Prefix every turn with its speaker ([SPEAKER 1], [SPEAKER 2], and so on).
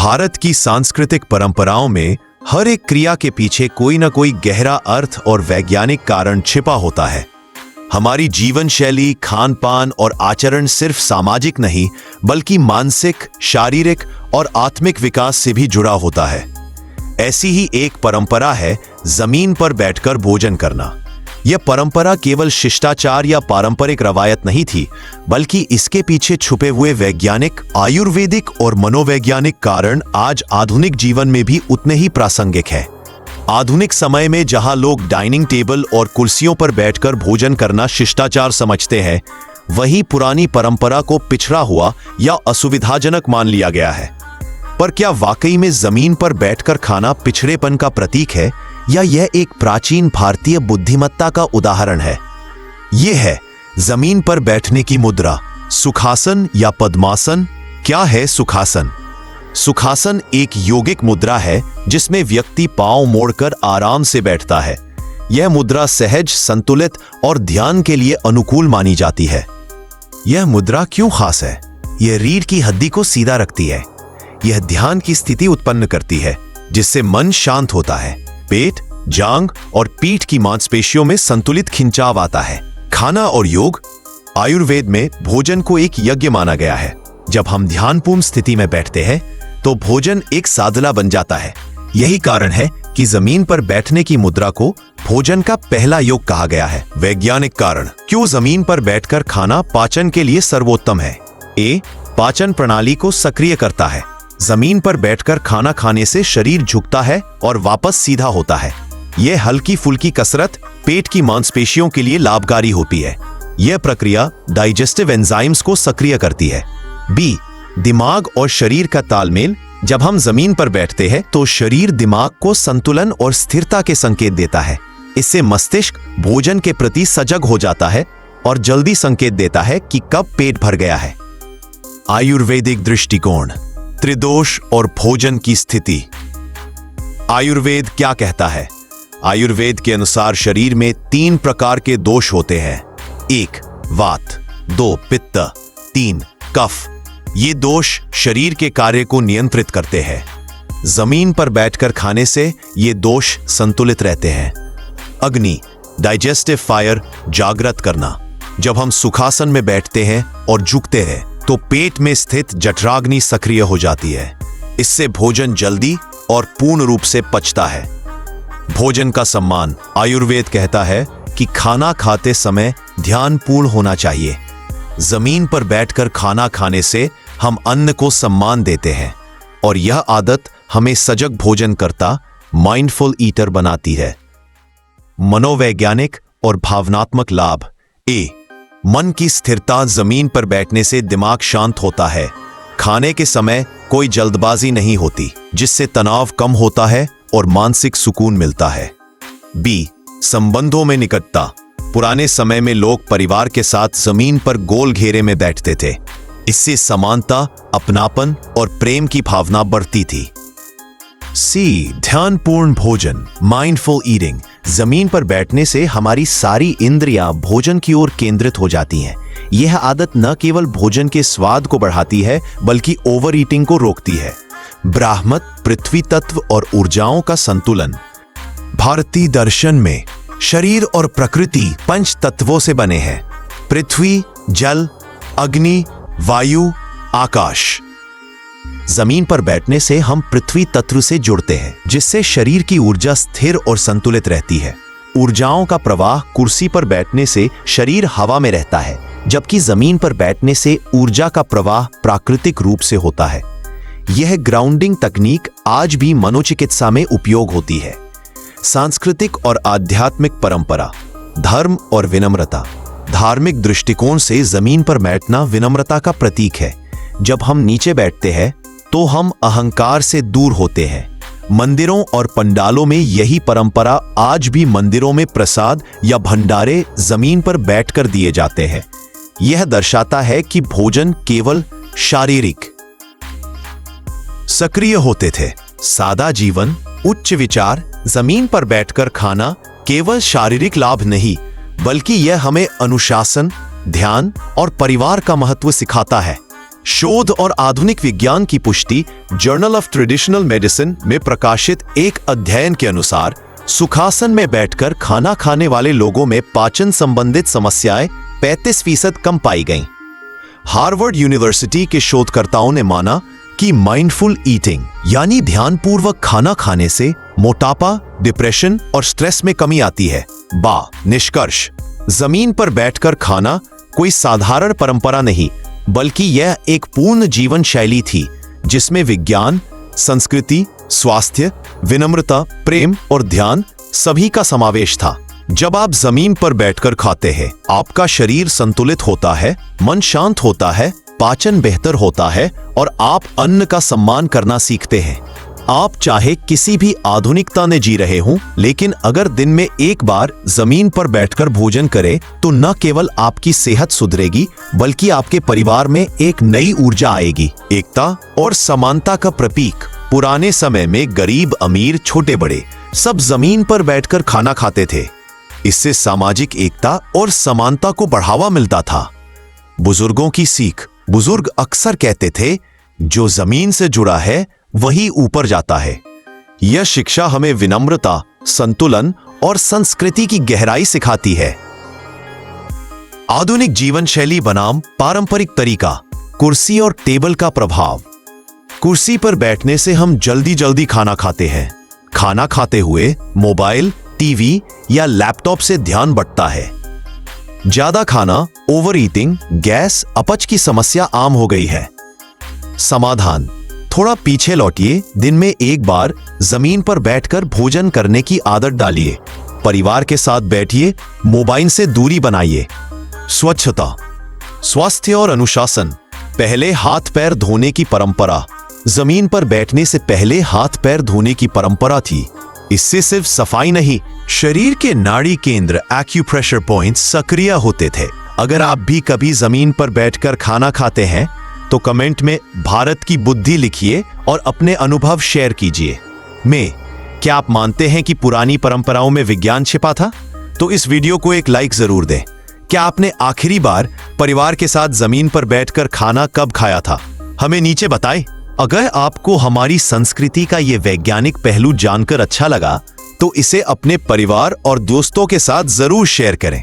[SPEAKER 1] भारत की सांस्कृतिक परंपराओं में हर एक क्रिया के पीछे कोई ना कोई गहरा अर्थ और वैज्ञानिक कारण छिपा होता है। हमारी जीवन शैली, खान पान और आचरण सिर्फ सामाजिक नहीं बल्कि मानसिक, शारीरिक और आत्मिक विकास से भी जुड़ा होता है। ऐसी ही एक परंपरा है जमीन पर बैठकर भोजन करना। यह परंपरा केवल शिष्टाचार या पारंपरिक रवायत नहीं थी, बल्कि इसके पीछे छुपे हुए वैज्ञानिक, आयुर्वेदिक और मनोवैज्ञानिक कारण आज आधुनिक जीवन में भी उतने ही प्रासंगिक है। आधुनिक समय में जहां लोग डाइनिंग टेबल और कुर्सियों पर बैठकर भोजन करना शिष्टाचार समझते हैं, वहीं पुरानी परंपरा को पिछड़ा हुआ या असुविधाजनक मान लिया गया है। पर क्या वाकई में जमीन पर बैठकर खाना पिछड़ेपन का प्रतीक है, या यह एक प्राचीन भारतीय बुद्धिमत्ता का उदाहरण है? यह है जमीन पर बैठने की मुद्रा, सुखासन या पद्मासन। क्या है सुखासन? सुखासन एक योगिक मुद्रा है जिसमें व्यक्ति पांव मोड़कर आराम से बैठता है। यह मुद्रा सहज, संतुलित और ध्यान के लिए अनुकूल मानी जाती है। यह मुद्रा क्यों खास है? यह रीढ़ की हड्डी को सीधा रखती है। यह ध्यान की स्थिति उत्पन्न करती है जिससे मन शांत होता है। पेट, जांग और पीठ की मांसपेशियों में संतुलित खिंचाव आता है। खाना और योग। आयुर्वेद में भोजन को एक यज्ञ माना गया है। जब हम ध्यानपूर्ण स्थिति में बैठते हैं तो भोजन एक साधना बन जाता है। यही कारण है कि जमीन पर बैठने की मुद्रा को भोजन का पहला योग कहा गया है। वैज्ञानिक कारण। क्यों जमीन पर बैठकर खाना पाचन के लिए सर्वोत्तम है? पाचन प्रणाली को सक्रिय करता है। जमीन पर बैठकर खाना खाने से शरीर झुकता है और वापस सीधा होता है। यह हल्की फुल्की कसरत पेट की मांसपेशियों के लिए लाभकारी होती है। यह प्रक्रिया डाइजेस्टिव एंजाइम्स को सक्रिय करती है। दिमाग और शरीर का तालमेल। जब हम जमीन पर बैठते हैं तो शरीर दिमाग को संतुलन और स्थिरता के संकेत देता है। इससे मस्तिष्क भोजन के प्रति सजग हो जाता है और जल्दी संकेत देता है कि कब पेट भर गया है। आयुर्वेदिक दृष्टिकोण। त्रिदोष और भोजन की स्थिति। आयुर्वेद क्या कहता है? आयुर्वेद के अनुसार शरीर में 3 प्रकार के दोष होते हैं। 1 वात, 2 पित्त, 3 कफ। ये दोष शरीर के कार्य को नियंत्रित करते हैं। जमीन पर बैठकर खाने से ये दोष संतुलित रहते हैं। अग्नि, डाइजेस्टिव फायर, जागृत करना। जब हम सुखासन में बैठते हैं और झुकते हैं तो पेट में स्थित जठराग्नि सक्रिय हो जाती है। इससे भोजन जल्दी और पूर्ण रूप से पचता है। भोजन का सम्मान। आयुर्वेद कहता है कि खाना खाते समय ध्यानपूर्ण होना चाहिए। जमीन पर बैठकर खाना खाने से हम अन्न को सम्मान देते हैं और यह आदत हमें सजग भोजनकर्ता, माइंडफुल ईटर बनाती है। मनोवैज्ञानिक और भावनात्मक लाभ। मन की स्थिरता। जमीन पर बैठने से दिमाग शांत होता है। खाने के समय कोई जल्दबाजी नहीं होती, जिससे तनाव कम होता है और मानसिक सुकून मिलता है। संबंधों में निकटता। पुराने समय में लोग परिवार के साथ जमीन पर गोल घेरे में बैठते थे। इससे समानता, अपनापन और प्रेम की भावना बढ़ती थी। ध्यानपूर्ण भोजन, माइंडफुल ईटिंग। जमीन पर बैठने से हमारी सारी इंद्रियां भोजन की ओर केंद्रित हो जाती हैं। यह आदत न केवल भोजन के स्वाद को बढ़ाती है बल्कि ओवर ईटिंग को रोकती है। ब्राह्मत, पृथ्वी तत्व और ऊर्जाओं का संतुलन। भारतीय दर्शन में शरीर और प्रकृति 5 तत्वों से बने हैं। पृथ्वी, जल, अग्नि, वायु, आकाश। जमीन पर बैठने से हम पृथ्वी तत्व से जुड़ते हैं, जिससे शरीर की ऊर्जा स्थिर और संतुलित रहती है। ऊर्जाओं का प्रवाह। कुर्सी पर बैठने से शरीर हवा में रहता है, जबकि जमीन पर बैठने से ऊर्जा का प्रवाह प्राकृतिक रूप से होता है। यह ग्राउंडिंग तकनीक आज भी मनोचिकित्सा में उपयोग होती है। सांस्कृतिक और आध्यात्मिक परंपरा। धर्म और विनम्रता। धार्मिक दृष्टिकोण से जमीन पर बैठना विनम्रता का प्रतीक है। जब हम नीचे बैठते हैं तो हम अहंकार से दूर होते हैं। मंदिरों और पंडालों में यही परंपरा आज भी मंदिरों में प्रसाद या भंडारे जमीन पर बैठकर दिए जाते हैं। यह दर्शाता है कि भोजन केवल शारीरिक सक्रिय होते थे। सादा जीवन, उच्च विचार। जमीन पर बैठकर खाना केवल शारीरिक लाभ नहीं बल्कि यह हमें अनुशासन, ध्यान और परिवार का महत्व सिखाता है। शोध और आधुनिक विज्ञान की पुष्टि जर्नल ऑफ ट्रेडिशनल मेडिसिन में प्रकाशित एक अध्ययन के अनुसार सुखासन में बैठकर खाना खाने वाले लोगों में पाचन संबंधित समस्याएं 35% कम पाई गईं। हार्वर्ड यूनिवर्सिटी के शोधकर्ताओं ने माना कि माइंडफुल ईटिंग यानी ध्यानपूर्वक खाना खाने से मोटापा, डिप्रेशन और स्ट्रेस में कमी आती है। निष्कर्ष, जमीन पर बैठकर खाना कोई साधारण परंपरा नहीं, बल्कि यह एक पूर्ण जीवन शैली थी जिसमें विज्ञान, संस्कृति, स्वास्थ्य, विनम्रता, प्रेम और ध्यान सभी का समावेश था। जब आप जमीन पर बैठकर खाते हैं, आपका शरीर संतुलित होता है, मन शांत होता है, पाचन बेहतर होता है और आप अन्न का सम्मान करना सीखते हैं। आप चाहे किसी भी आधुनिकता में जी रहे हों, लेकिन अगर दिन में एक बार जमीन पर बैठकर भोजन करें तो न केवल आपकी सेहत सुधरेगी, बल्कि आपके परिवार में एक नई ऊर्जा आएगी। एकता और समानता का प्रतीक। पुराने समय में गरीब, अमीर, छोटे बड़े सब जमीन पर बैठकर खाना खाते थे। इससे सामाजिक एकता और समानता को बढ़ावा मिलता था। बुजुर्गों की सीख। बुजुर्ग अक्सर कहते थे, जो जमीन से जुड़ा है वही ऊपर जाता है। यह शिक्षा हमें विनम्रता, संतुलन और संस्कृति की गहराई सिखाती है। आधुनिक जीवन शैली बनाम पारंपरिक तरीका। कुर्सी और टेबल का प्रभाव। कुर्सी पर बैठने से हम जल्दी जल्दी खाना खाते हैं। खाना खाते हुए मोबाइल, टीवी या लैपटॉप से ध्यान बंटता है। ज्यादा खाना, ओवर ईटिंग, गैस, अपच की समस्या आम हो गई है। समाधान, थोड़ा पीछे लौटिए। दिन में एक बार जमीन पर बैठकर भोजन करने की आदत डालिए। परिवार के साथ बैठिए, मोबाइल से दूरी बनाइए। स्वच्छता, स्वास्थ्य और अनुशासन। पहले हाथ पैर धोने की परंपरा। जमीन पर बैठने से पहले हाथ पैर धोने की परंपरा थी। इससे सिर्फ सफाई नहीं, शरीर के नाड़ी केंद्र एक्यूप्रेशर पॉइंट्स सक्रिय होते थे। अगर आप भी कभी जमीन पर बैठकर खाना खाते हैं तो कमेंट में भारत की बुद्धि लिखिए और अपने अनुभव शेयर कीजिए। क्या आप मानते हैं कि पुरानी परंपराओं में विज्ञान छिपा था? तो इस वीडियो को एक लाइक जरूर दें। क्या आपने आखिरी बार परिवार के साथ जमीन पर बैठकर खाना कब खाया था? हमें नीचे बताएं। अगर आपको हमारी संस्कृति का ये वैज्ञानिक पहलू जानकर अच्छा लगा तो इसे अपने परिवार और दोस्तों के साथ जरूर शेयर करें।